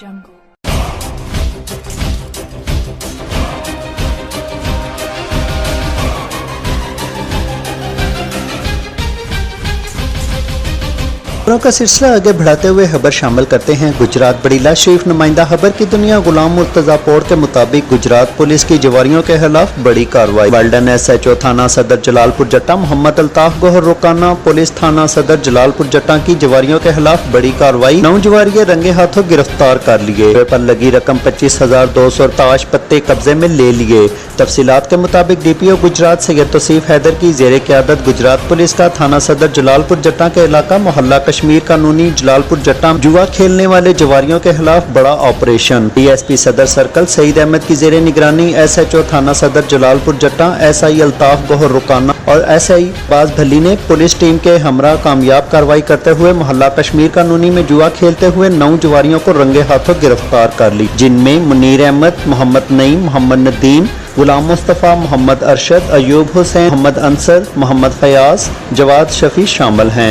Jungle. खबरों का सिलसिला आगे बढ़ाते हुए खबर शामिल करते हैं। गुजरात बड़ीला शरीफ नुमाइंदा खबर की दुनिया गुलाम मुर्तजा पोर के मुताबिक गुजरात पुलिस की जवारियों के खिलाफ बड़ी कार्रवाई। वाल्डन SHO थाना सदर जलालपुर जट्टा मोहम्मद अल्ताफ गोहर रोकाना पुलिस थाना सदर जलालपुर जट्टा की जवारियों के खिलाफ बड़ी कार्रवाई। 9 जवारिये रंगे हाथों गिरफ्तार कर लिए। पर लगी रकम 25,200 ताश पत्ते कब्जे में ले लिए। तफसीलात के मुताबिक DPO गुजरात सैयद तौसीफ हैदर की जेर क़यादत गुजरात पुलिस का थाना सदर जलालपुर जट्टा के इलाका मोहल्ला कश्मीर कानूनी जलालपुर जट्टा जुआ खेलने वाले जवारियों के खिलाफ बड़ा ऑपरेशन। DSP सदर सर्कल सईद अहमद की जेर निगरानी SHO थाना सदर जलालपुर जट्टा SI अल्ताफ गोहर रुकाना और SI बाज भली ने पुलिस टीम के हमरा कामयाब कार्रवाई करते हुए मोहल्ला कश्मीर कानूनी में जुआ खेलते हुए 9 जवारियों को रंगे हाथों गिरफ्तार कर ली, जिनमें मुनीर अहमद, मोहम्मद नईम, मोहम्मद नदीम, गुलाम मुस्तफ़ा, मोहम्मद अरशद, अयूब हुसैन, मोहम्मद अंसर, मोहम्मद फयाज, जवाद शफी शामिल हैं।